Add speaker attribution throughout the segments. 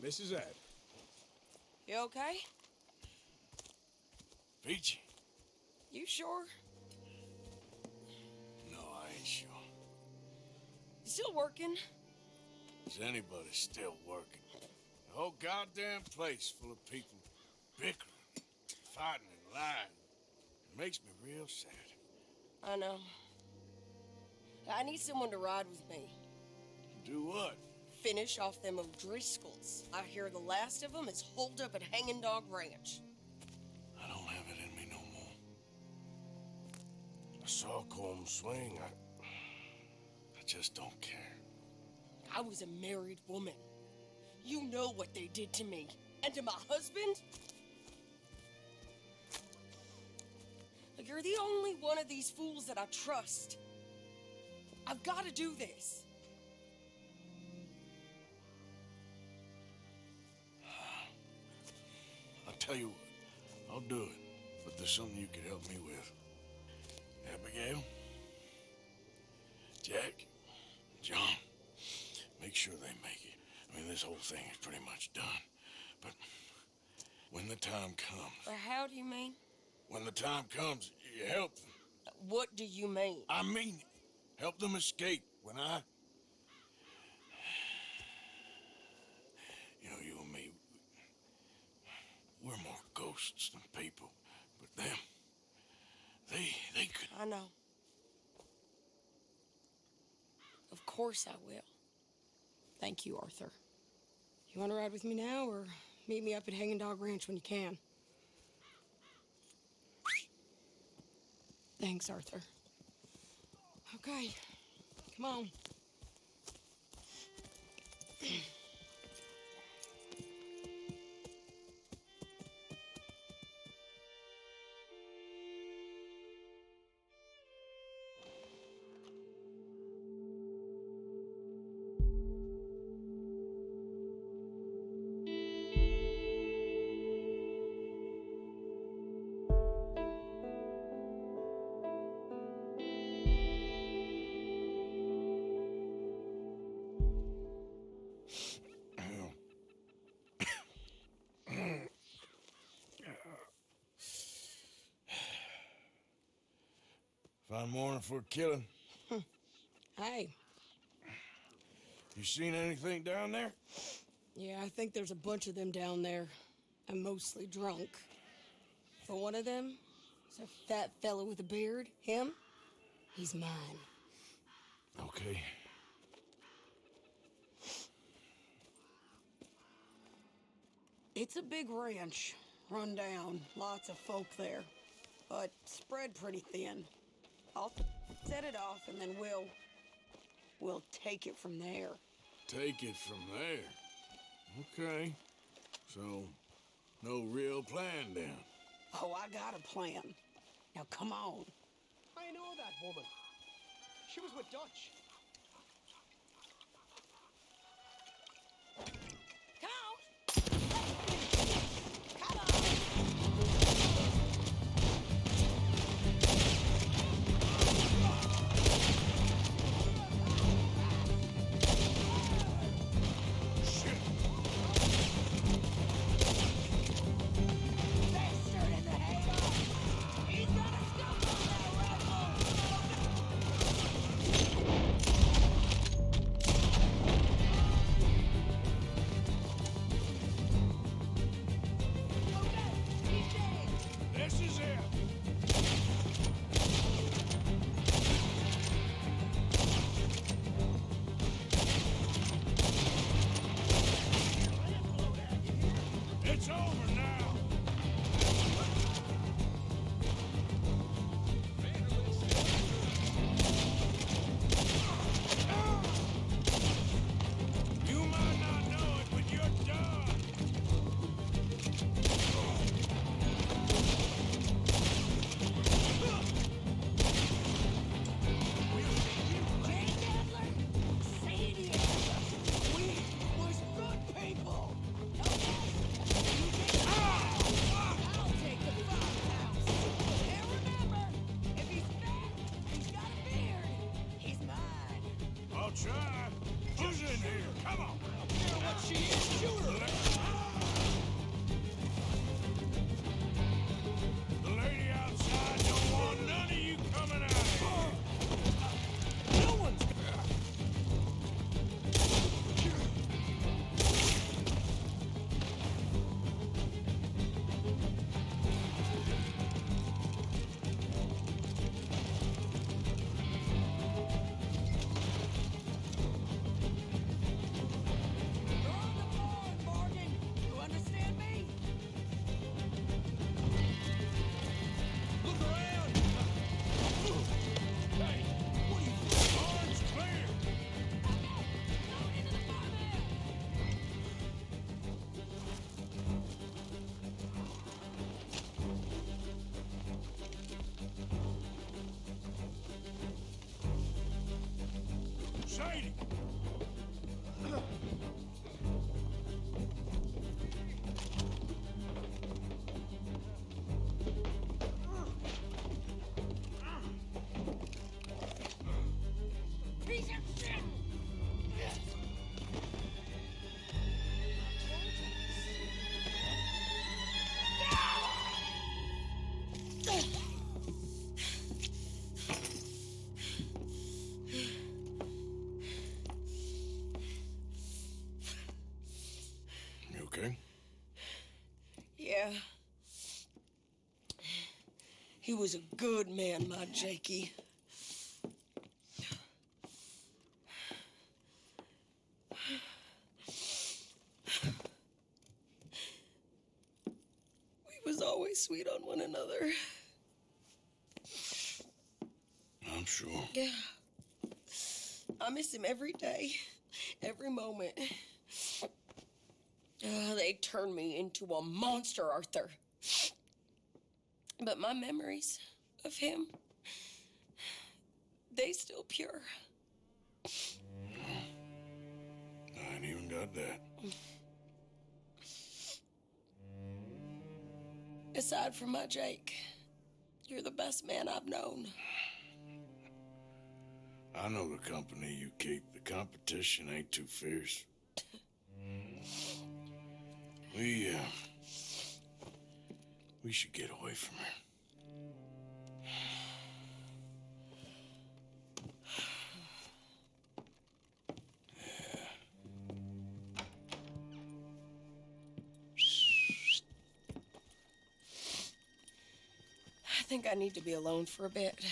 Speaker 1: Mrs. Adams.
Speaker 2: You okay?
Speaker 3: Peachy?
Speaker 2: You sure?
Speaker 3: No, I ain't sure.
Speaker 2: You still working?
Speaker 3: Is anybody still working? The whole goddamn place full of people bickering, fighting, and lying. It makes me real sad.
Speaker 2: I know. I need someone to ride with me.
Speaker 3: Do what?
Speaker 2: Finish off them O'Driscolls. I hear the last of them is holed up at Hanging Dog Ranch.
Speaker 3: I don't have it in me no more. I saw Colm swing. I just don't care.
Speaker 2: I was a married woman. You know what they did to me. And to my husband? Like, you're the only one of these fools that I trust. I've got to do this.
Speaker 3: I'll tell you what. I'll do it. But there's something you could help me with. Abigail? Jack? John? Make sure they make it. I mean, this whole thing is pretty much done. But when the time comes...
Speaker 2: How do you mean?
Speaker 3: When the time comes, you help them.
Speaker 2: What do you mean?
Speaker 3: I mean it. Help them escape. When I... You know, you and me, we're more ghosts than people. But them, they could...
Speaker 2: I know. Of course I will. Thank you, Arthur. You want to ride with me now, or meet me up at Hanging Dog Ranch when you can? Thanks, Arthur. Okay, come on.
Speaker 3: Fine morning for a killing.
Speaker 2: Hey.
Speaker 3: You seen anything down there?
Speaker 2: Yeah, I think there's a bunch of them down there. I'm mostly drunk. But one of them is a fat fella with a beard. Him, he's mine.
Speaker 3: Okay.
Speaker 4: It's a big ranch, run down, lots of folk there, but spread pretty thin. I'll set it off and then we'll take it from there.
Speaker 3: Take it from there. Okay. So, no real plan then.
Speaker 4: Oh, I got a plan. Now come on.
Speaker 1: I know that woman. She was with Dutch.
Speaker 2: He was a good man, my Jakey. We was always sweet on one another.
Speaker 3: I'm sure.
Speaker 2: Yeah. I miss him every day, every moment. They turned me into a monster, Arthur. But my memories of him, they still pure.
Speaker 3: I ain't even got that.
Speaker 2: Aside from my Jake, you're the best man I've known.
Speaker 3: I know the company you keep. The competition ain't too fierce. We should get away from here.
Speaker 2: I think I need to be alone for a bit.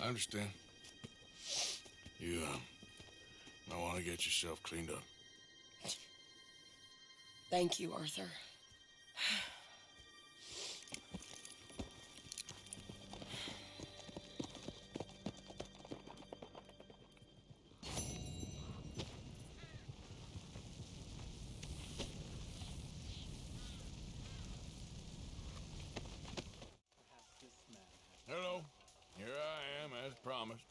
Speaker 3: I understand. You, might want to get yourself cleaned up.
Speaker 2: Thank you, Arthur.
Speaker 3: Hello. Here I am, as promised.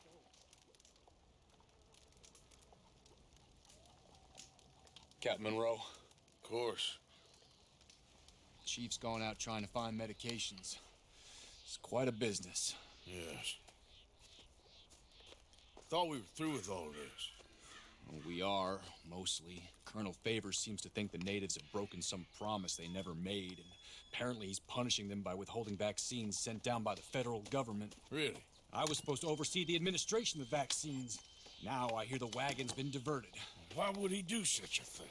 Speaker 5: Captain Monroe.
Speaker 3: Of course.
Speaker 5: Chief's gone out trying to find medications. It's quite a business.
Speaker 3: Yes. Thought we were through with all this.
Speaker 5: Well, we are, mostly. Colonel Favors seems to think the natives have broken some promise they never made, and apparently he's punishing them by withholding vaccines sent down by the federal government.
Speaker 3: Really?
Speaker 5: I was supposed to oversee the administration of vaccines. Now I hear the wagon's been diverted.
Speaker 3: Why would he do such a thing?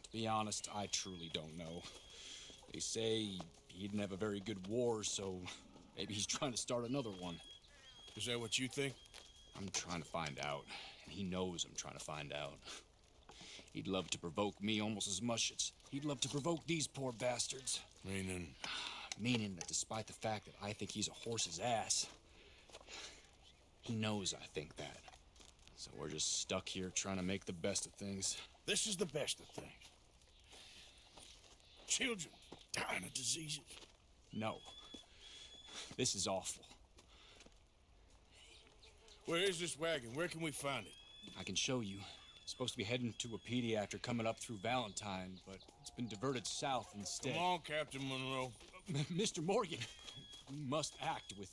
Speaker 5: To be honest, I truly don't know. They say he didn't have a very good war, so maybe he's trying to start another one.
Speaker 3: Is that what you think?
Speaker 5: I'm trying to find out, and he knows I'm trying to find out. He'd love to provoke me almost as much as he'd love to provoke these poor bastards.
Speaker 3: Meaning?
Speaker 5: Meaning that despite the fact that I think he's a horse's ass, he knows I think that. So we're just stuck here trying to make the best of things.
Speaker 3: This is the best of things. Children dying of diseases.
Speaker 5: No. This is awful.
Speaker 3: Where is this wagon? Where can we find it?
Speaker 5: I can show you. It's supposed to be heading to a pediatric coming up through Valentine, but it's been diverted south instead.
Speaker 3: Come on, Captain Monroe.
Speaker 5: Mr. Morgan, we must act with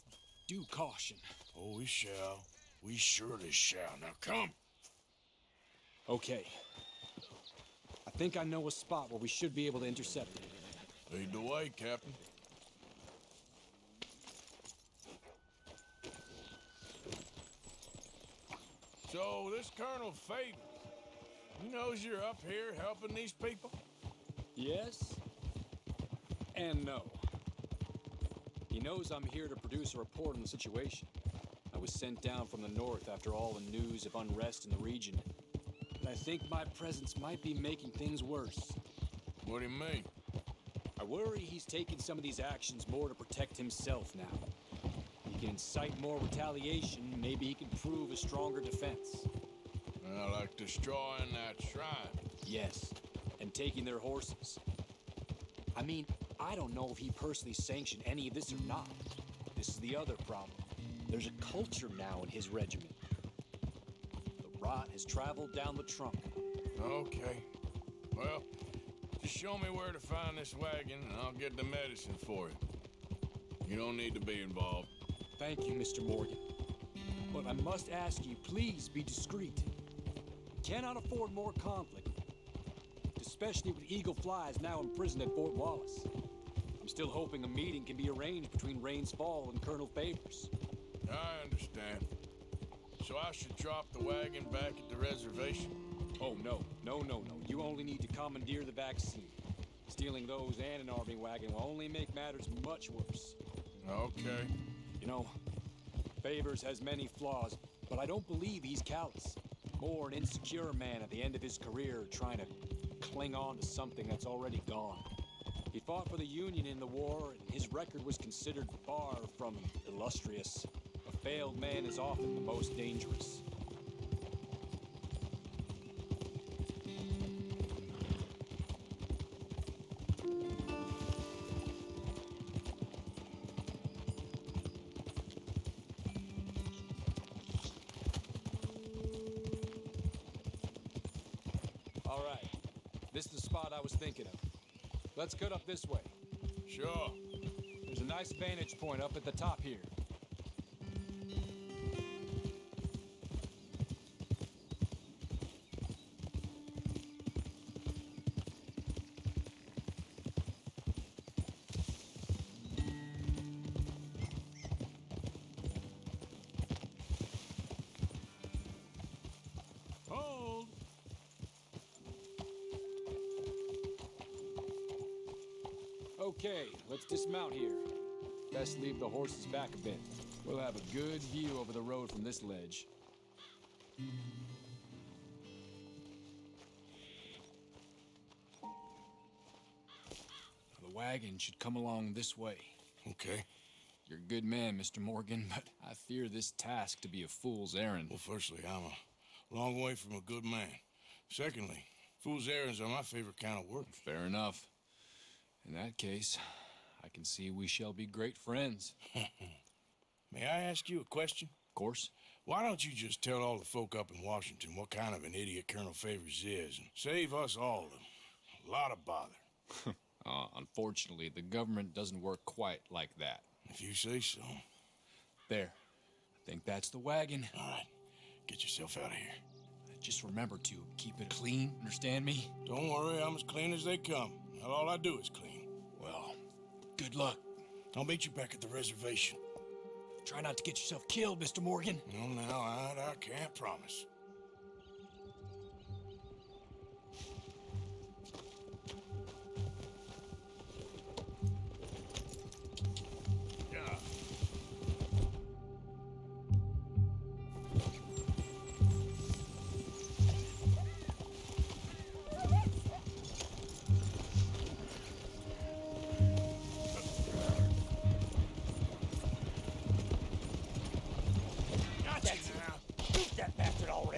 Speaker 5: due caution.
Speaker 3: Oh, we shall. We surely shall. Now come.
Speaker 5: Okay. I think I know a spot where we should be able to intercept it.
Speaker 3: Lead the way, Captain. So, this Colonel Favors, he knows you're up here helping these people?
Speaker 5: Yes and no. He knows I'm here to produce a report on the situation. I was sent down from the north after all the news of unrest in the region. But I think my presence might be making things worse.
Speaker 3: What do you mean?
Speaker 5: I worry he's taking some of these actions more to protect himself now. He can incite more retaliation, maybe he can prove a stronger defense.
Speaker 3: Like destroying that shrine.
Speaker 5: Yes, and taking their horses. I mean, I don't know if he personally sanctioned any of this or not. This is the other problem. There's a culture now in his regiment. The rot has traveled down the trunk.
Speaker 3: Okay. Well, just show me where to find this wagon, and I'll get the medicine for you. You don't need to be involved.
Speaker 5: Thank you, Mr. Morgan. But I must ask you, please be discreet. We cannot afford more conflict, especially with Eagle Flies now imprisoned at Fort Wallace. I'm still hoping a meeting can be arranged between Rains Fall and Colonel Favors.
Speaker 3: I understand. So I should drop the wagon back at the reservation?
Speaker 5: Oh, no. No. You only need to commandeer the vaccine. Stealing those and an army wagon will only make matters much worse.
Speaker 3: Okay.
Speaker 5: You know, Favors has many flaws, but I don't believe he's callous. More an insecure man at the end of his career trying to cling on to something that's already gone. He fought for the Union in the war, and his record was considered far from illustrious. A failed man is often the most dangerous. All right, this is the spot I was thinking of. Let's cut up this way.
Speaker 3: Sure.
Speaker 5: There's a nice vantage point up at the top here.
Speaker 3: Hold!
Speaker 5: Okay, let's dismount here. Best leave the horses back a bit. We'll have a good view over the road from this ledge. The wagon should come along this way.
Speaker 3: Okay.
Speaker 5: You're a good man, Mr. Morgan, but I fear this task to be a fool's errand.
Speaker 3: Well, firstly, I'm a long way from a good man. Secondly, fool's errands are my favorite kind of work.
Speaker 5: Fair enough. In that case, I can see we shall be great friends.
Speaker 3: May I ask you a question?
Speaker 5: Of course.
Speaker 3: Why don't you just tell all the folk up in Washington what kind of an idiot Colonel Favors is and save us all a lot of bother?
Speaker 5: Unfortunately, the government doesn't work quite like that.
Speaker 3: If you say so.
Speaker 5: There. I think that's the wagon.
Speaker 3: All right. Get yourself out of here.
Speaker 5: Just remember to keep it clean, understand me?
Speaker 3: Don't worry, I'm as clean as they come. Not all I do is clean.
Speaker 5: Well, good luck.
Speaker 3: I'll meet you back at the reservation.
Speaker 5: Try not to get yourself killed, Mr. Morgan.
Speaker 3: No, now, I can't promise. Yeah.
Speaker 1: That's it. Shoot that bastard already.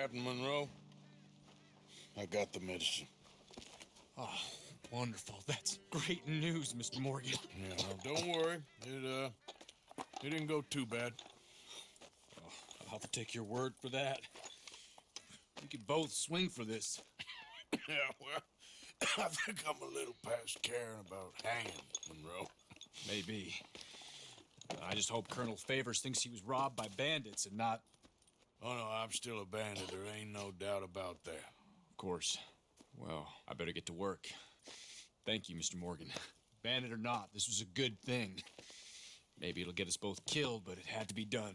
Speaker 3: Captain Monroe, I got the medicine.
Speaker 5: Oh, wonderful. That's great news, Mr. Morgan.
Speaker 3: Yeah, well, don't worry. It didn't go too bad.
Speaker 5: Oh, I'll have to take your word for that. We could both swing for this.
Speaker 3: Yeah, well, I think I'm a little past caring about hanging, Monroe.
Speaker 5: Maybe. I just hope Colonel Favors thinks he was robbed by bandits and not...
Speaker 3: Oh, no, I'm still a bandit. There ain't no doubt about that.
Speaker 5: Of course. Well, I better get to work. Thank you, Mr. Morgan. Bandit or not, this was a good thing. Maybe it'll get us both killed, but it had to be done.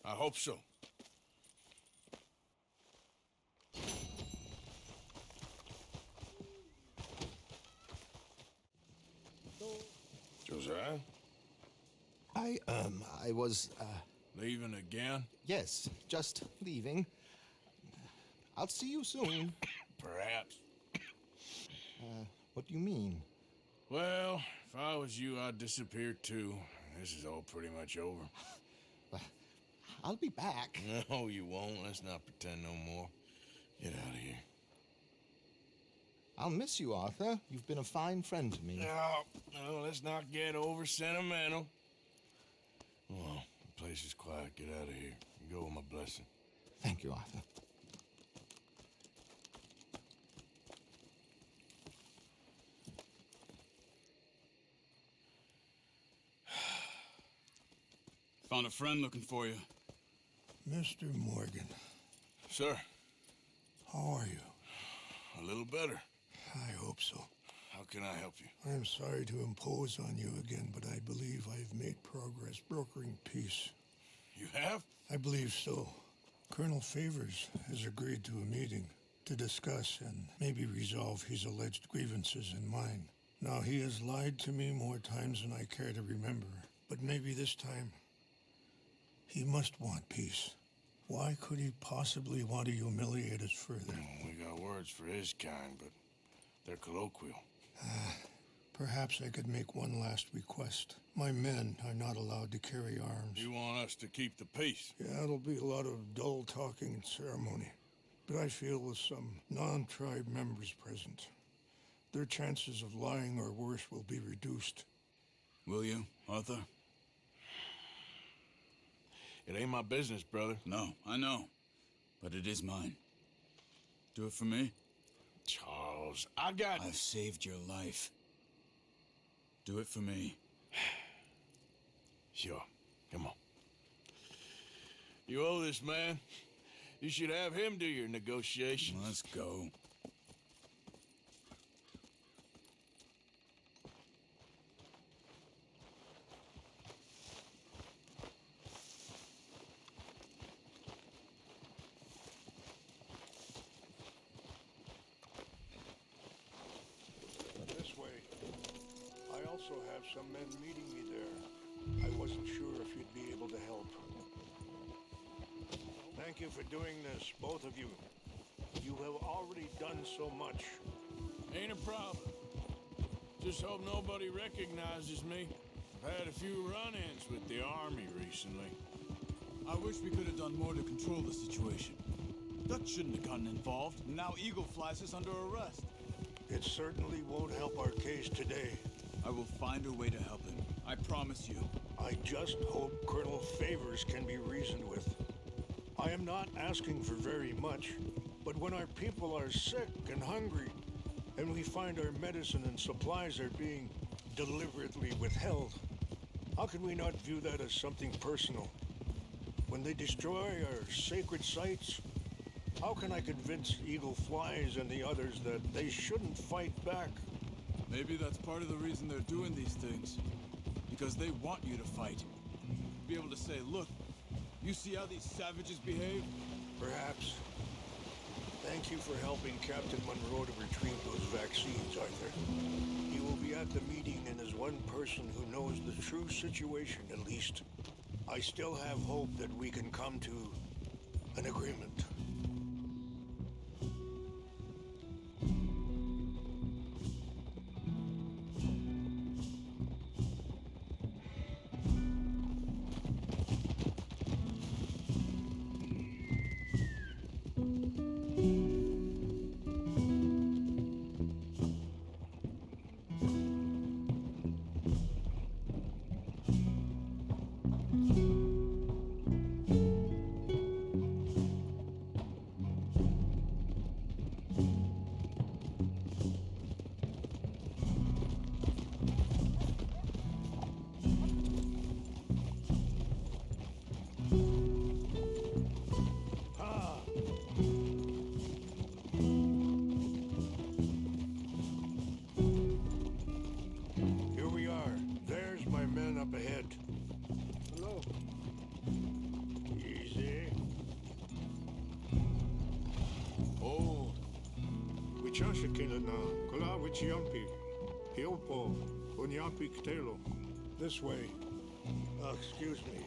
Speaker 3: I hope so. Josiah?
Speaker 1: I was,
Speaker 3: Leaving again?
Speaker 1: yes, just leaving. I'll see you soon.
Speaker 3: Perhaps.
Speaker 1: What do you mean?
Speaker 3: Well, if I was you, I'd disappear too. This is all pretty much over.
Speaker 1: I'll be back.
Speaker 3: No, you won't. Let's not pretend no more. Get out of here.
Speaker 1: I'll miss you, Arthur. You've been a fine friend to me.
Speaker 3: No, let's not get over sentimental. Well, the place is quiet. Get out of here. You go with my blessing.
Speaker 1: Thank you, Arthur.
Speaker 5: Found a friend looking for you.
Speaker 6: Mr. Morgan,
Speaker 3: Sir,
Speaker 6: how are you?
Speaker 3: a little better.
Speaker 6: I hope so.
Speaker 3: How can I help you?
Speaker 6: I'm sorry to impose on you again, but I believe I've made progress brokering peace.
Speaker 3: You have?
Speaker 6: I believe so. Colonel Favors has agreed to a meeting to discuss and maybe resolve his alleged grievances and mine. Now, he has lied to me more times than I care to remember, but maybe this time he must want peace. Why could he possibly want to humiliate us further?
Speaker 3: We got words for his kind, but they're colloquial.
Speaker 6: Perhaps I could make one last request. My men are not allowed to carry arms.
Speaker 3: You want us to keep the peace?
Speaker 6: Yeah, it'll be a lot of dull talking and ceremony. But I feel with some non-tribe members present, their chances of lying or worse will be reduced.
Speaker 7: Will you, Arthur?
Speaker 3: It ain't my business, brother.
Speaker 7: No, I know. But it is mine. Do it for me?
Speaker 3: Charles, I got...
Speaker 7: I've saved your life. Do it for me.
Speaker 3: Sure. Come on. You owe this man. You should have him do your negotiations.
Speaker 7: Let's go.
Speaker 6: This way. I also have some men meeting me there. I wasn't sure if you'd be able to help. Thank you for doing this, both of you. You have already done so much.
Speaker 3: Ain't a problem. Just hope nobody recognizes me. I've had a few run-ins with the army recently.
Speaker 7: I wish we could have done more to control the situation. Dutch shouldn't have gotten involved. Now Eagle flies us under arrest.
Speaker 6: It certainly won't help our case today.
Speaker 7: I will find a way to help him. I promise you.
Speaker 6: I just hope Colonel Favors can be reasoned with. I am not asking for very much, but when our people are sick and hungry, and we find our medicine and supplies are being deliberately withheld, how can we not view that as something personal? When they destroy our sacred sites, how can I convince Eagle Flies and the others that they shouldn't fight back?
Speaker 7: Maybe that's part of the reason they're doing these things. Because they want you to fight. Be able to say, look, you see how these savages behave?
Speaker 6: Perhaps. Thank you for helping Captain Monroe to retrieve those vaccines, Arthur. He will be at the meeting and is one person who knows the true situation, at least. I still have hope that we can come to an agreement. Chashikina na, Kulawichiampi, Hiopo, Unyampi Ktelo. This way. Excuse me.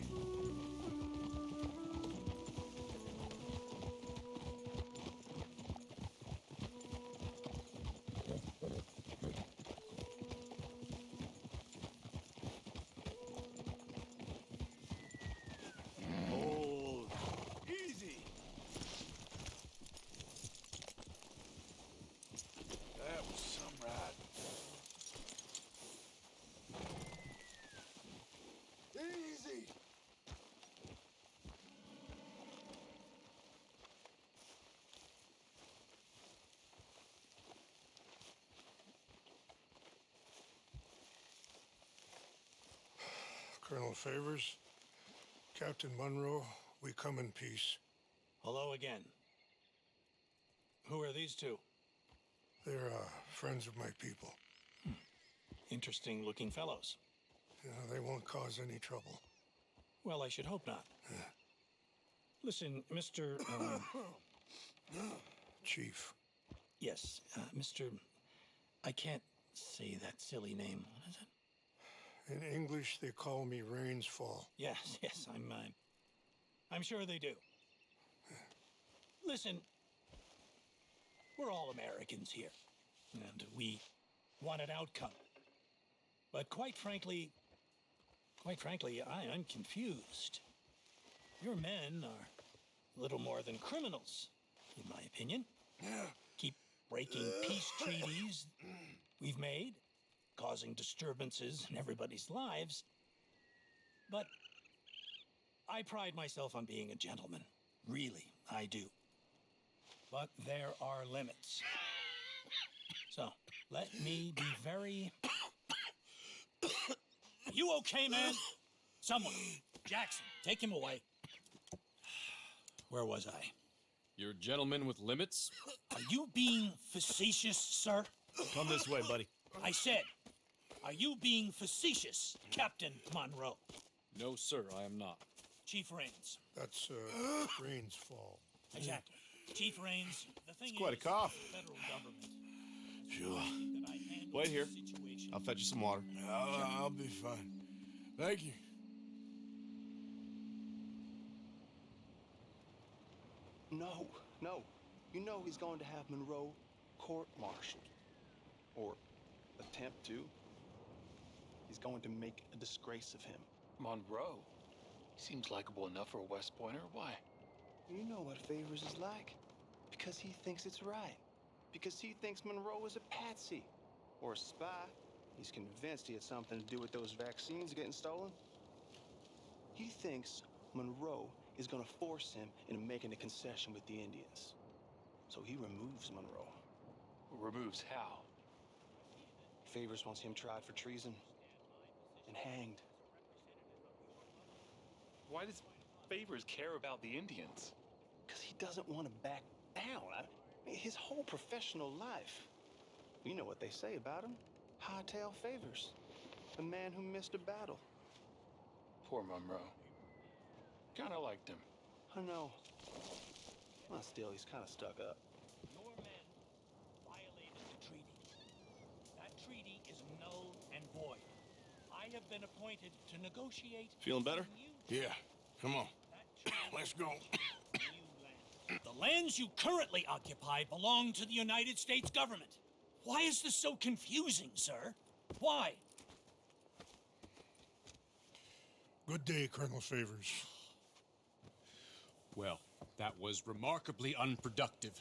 Speaker 3: Easy. That was some ride. Easy.
Speaker 6: Colonel Favors, Captain Monroe, we come in peace.
Speaker 8: Hello again. Who are these two?
Speaker 6: They're friends of my people.
Speaker 8: Interesting looking fellows.
Speaker 6: Yeah, they won't cause any trouble.
Speaker 8: Well, I should hope not. Listen, Mr.
Speaker 6: Chief.
Speaker 8: Yes, Mr. I can't say that silly name. What is it?
Speaker 6: In English, they call me Rainsfall.
Speaker 8: Yes, I'm sure they do. Listen, we're all Americans here, and we want an outcome. But quite frankly, I'm confused. Your men are little more than criminals, in my opinion. Keep breaking peace treaties we've made, causing disturbances in everybody's lives. But I pride myself on being a gentleman. Really, I do. But there are limits. So, let me be very... You okay, man? Someone. Jackson, take him away. Where was I?
Speaker 9: You're a gentleman with limits?
Speaker 8: Are you being facetious, sir?
Speaker 9: Come this way, buddy.
Speaker 8: I said, are you being facetious, Captain Monroe?
Speaker 9: No, sir, I am not.
Speaker 8: Chief Raines.
Speaker 6: That's Rainsfall.
Speaker 8: Exactly. Chief Raines, the thing
Speaker 1: Quite a
Speaker 8: is,
Speaker 1: cough.
Speaker 8: the federal government.
Speaker 3: Sure.
Speaker 8: That I handle
Speaker 1: Wait here.
Speaker 8: the situation.
Speaker 1: I'll fetch you some water.
Speaker 3: I'll be fine. Thank you.
Speaker 10: No. You know he's going to have Monroe court-martialed. Or attempt to. He's going to make a disgrace of him.
Speaker 11: Monroe? He seems likable enough for a West Pointer. Why?
Speaker 10: You know what Favors is like. Because he thinks it's right. Because he thinks Monroe is a patsy. Or a spy. He's convinced he had something to do with those vaccines getting stolen. He thinks Monroe is going to force him into making a concession with the Indians. So he removes Monroe.
Speaker 11: Removes how?
Speaker 10: Favors wants him tried for treason and hanged.
Speaker 11: Why does Favors care about the Indians?
Speaker 10: Because he doesn't want to back down. I mean, his whole professional life. You know what they say about him. Hightail Favors. The man who missed a battle.
Speaker 11: Poor Monroe. Kinda liked him.
Speaker 10: I know. Well, still, he's kind of stuck up.
Speaker 8: Your men violated the treaty. That treaty is null and void. I have been appointed to negotiate...
Speaker 1: Feeling better?
Speaker 3: Yeah, come on. Let's go.
Speaker 8: The lands you currently occupy belong to the United States government. Why is this so confusing, sir? Why?
Speaker 6: Good day, Colonel Favors.
Speaker 9: Well, that was remarkably unproductive.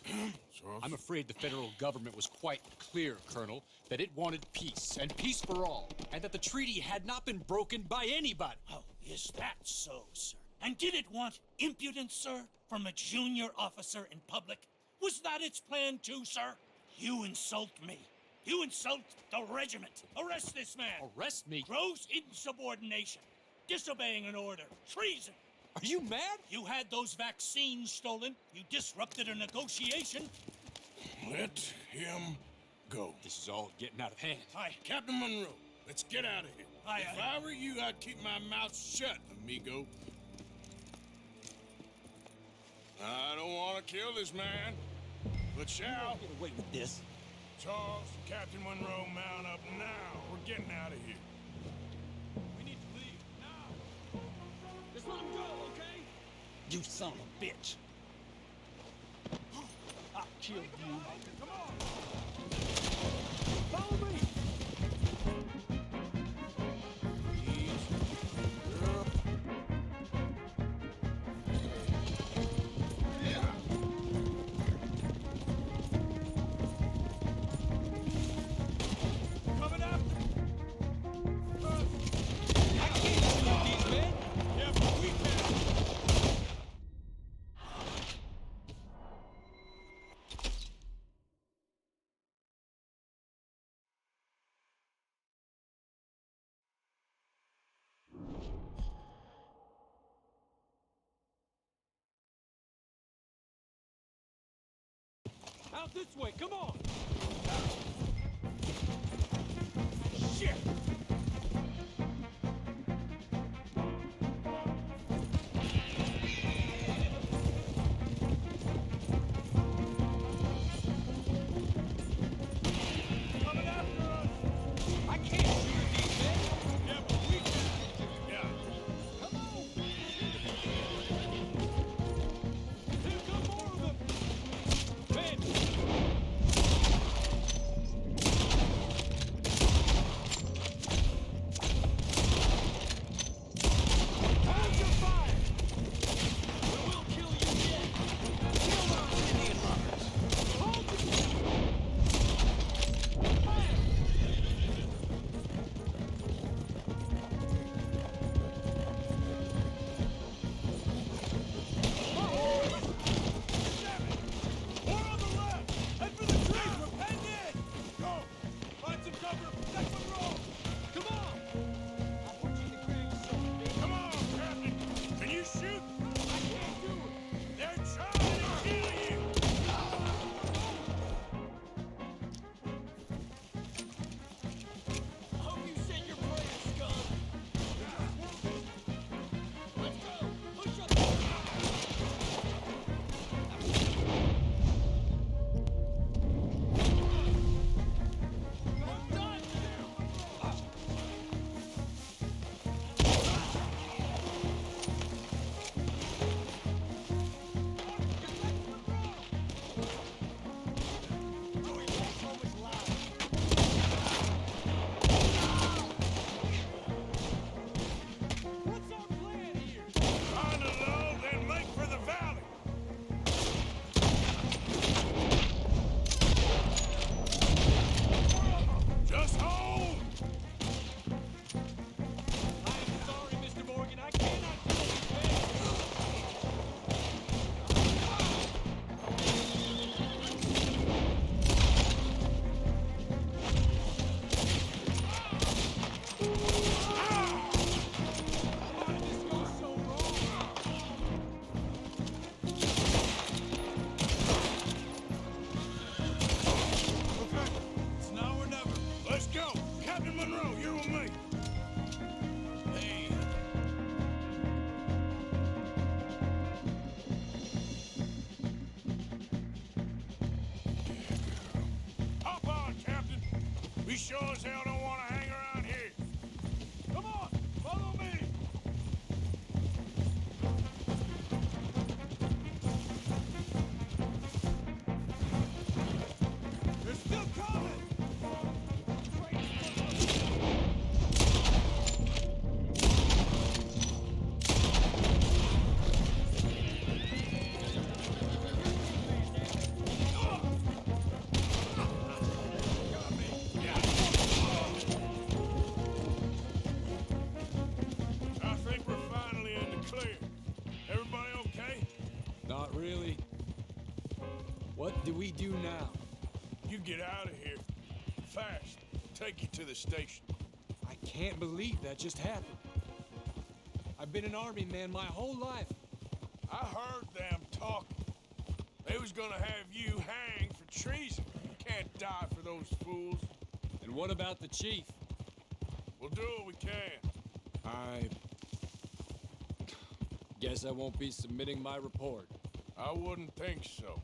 Speaker 9: I'm afraid the federal government was quite clear, Colonel, that it wanted peace, and peace for all, and that the treaty had not been broken by anybody.
Speaker 8: Oh, is that so, sir? And did it want impudence, sir, from a junior officer in public? Was that its plan too, sir? You insult me. You insult the regiment. Arrest this man.
Speaker 9: Arrest me?
Speaker 8: Gross insubordination. Disobeying an order. Treason.
Speaker 9: Are you mad?
Speaker 8: You had those vaccines stolen. You disrupted a negotiation.
Speaker 3: Let him go.
Speaker 9: This is all getting out of hand.
Speaker 8: Hi.
Speaker 3: Captain Monroe, let's get out of here. If I were you, I'd keep my mouth shut, amigo. I don't want to kill this man, but shall.
Speaker 8: Get away with this.
Speaker 3: Charles, Captain Monroe, mount up now. We're getting out of here.
Speaker 5: We need to leave, now! Just let him go, okay?
Speaker 8: You son of a bitch. I'll kill you.
Speaker 5: Come on! Follow me! Coming after! I can't shoot these men! Yeah, but we can! Out this way, come on! Shit! Coming after us! I can't shoot these men! Yeah, but we can! Yeah. Come on! Here come more of them! Men! Hold your fire! We will kill you yet! Kill those Indian lovers! Hold your fire! More on the left! Head for the trees! We're penned in! Go! Find some cover! Protect the road! Come on! I'll put you in the grave, son of a bitch. Come on, Captain! Can you shoot? I can't do it! They're trying to kill you! I hope you said your prayers, scum! Let's go! Push up! I'm done! What's our plan here? Find a low, then make for the valley. Just hold! I am sorry, Mr. Morgan. I cannot kill these men. Why did this go so wrong? Okay, it's now or never. Let's go! Captain Monroe, you're with me! Hey. Hop on, Captain! We sure as hell don't want to hang around here. Come on, follow me! They're still coming! I think we're finally in the clear. Everybody okay? Not really. What do we do now?
Speaker 3: You get out of here. Fast. Take you to the station.
Speaker 5: I can't believe that just happened. I've been an army man my whole life.
Speaker 3: I heard them talking. They was gonna have you hanged for treason. Can't die for those fools.
Speaker 5: And what about the chief?
Speaker 3: We'll do what we can.
Speaker 5: I guess I won't be submitting my report.
Speaker 3: I wouldn't think so.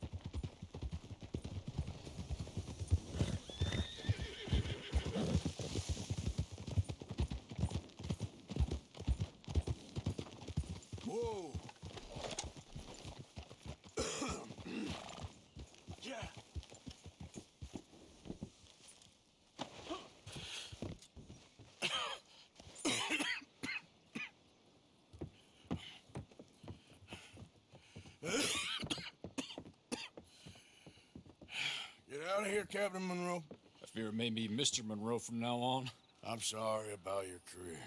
Speaker 3: hear, Captain Monroe?
Speaker 5: I fear it may be Mr. Monroe from now on.
Speaker 3: I'm sorry about your career.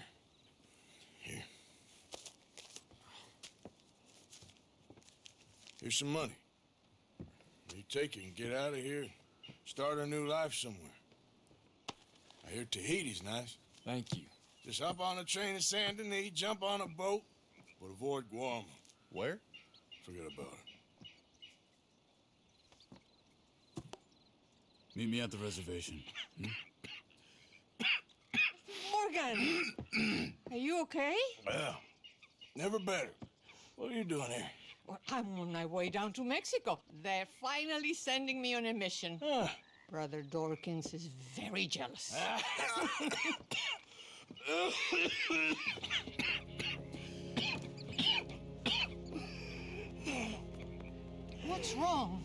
Speaker 3: Here. Here's some money. You take it and get out of here and start a new life somewhere. I hear Tahiti's nice.
Speaker 5: Thank you.
Speaker 3: Just hop on a train to Saint Denis, jump on a boat, but avoid Guam.
Speaker 5: Where?
Speaker 3: Forget about it.
Speaker 7: Meet me at the reservation.
Speaker 12: Morgan! Are you okay?
Speaker 3: Well, never better. What are you doing here?
Speaker 12: Well, I'm on my way down to Mexico. They're finally sending me on a mission. Brother Dorkins is very jealous. What's wrong?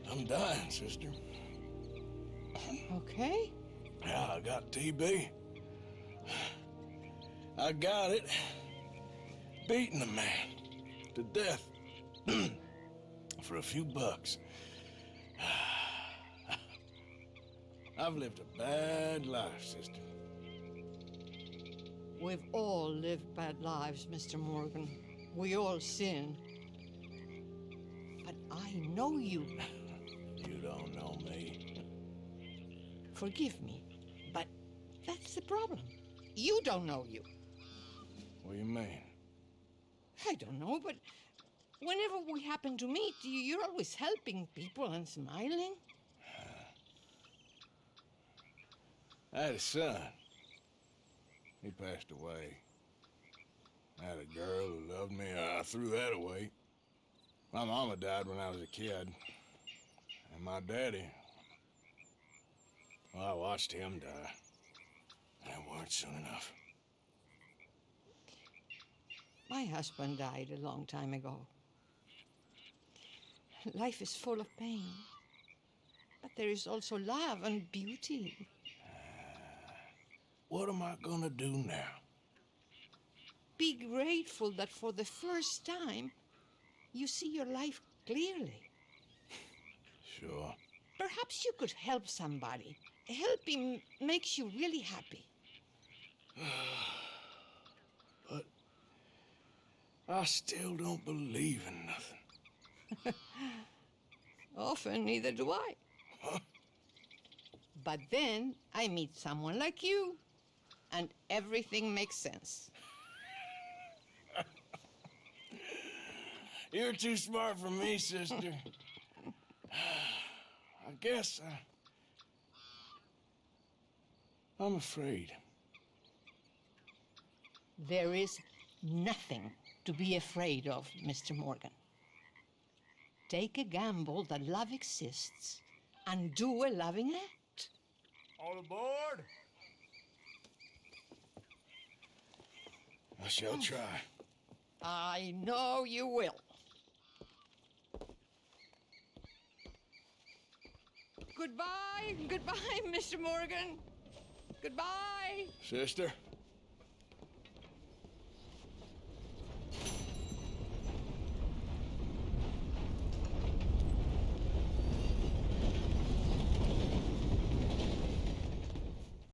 Speaker 3: I'm dying, sister.
Speaker 12: Okay.
Speaker 3: Yeah, I got TB. I got it. Beating a man to death for a few bucks. I've lived a bad life, sister.
Speaker 12: We've all lived bad lives, Mr. Morgan. We all sin. But I know you.
Speaker 3: You don't know me.
Speaker 12: Forgive me, but that's the problem. You don't know you.
Speaker 3: What do you mean?
Speaker 12: I don't know, but whenever we happen to meet, you're always helping people and smiling.
Speaker 3: I had a son. He passed away. I had a girl who loved me. I threw that away. My mama died when I was a kid. And my daddy, well, I watched him die. And it weren't soon enough.
Speaker 12: My husband died a long time ago. Life is full of pain. But there is also love and beauty.
Speaker 3: What am I gonna do now?
Speaker 12: Be grateful that for the first time, you see your life clearly.
Speaker 3: Sure.
Speaker 12: Perhaps you could help somebody. Helping makes you really happy.
Speaker 3: But I still don't believe in nothing.
Speaker 12: Often, neither do I.
Speaker 3: Huh?
Speaker 12: But then I meet someone like you, and everything makes sense.
Speaker 3: You're too smart for me, sister. I guess I'm afraid.
Speaker 12: There is nothing to be afraid of, Mr. Morgan. Take a gamble that love exists and do a loving act.
Speaker 6: All aboard!
Speaker 3: I shall try.
Speaker 12: I know you will. Goodbye, goodbye, Mr. Morgan. Goodbye.
Speaker 3: Sister?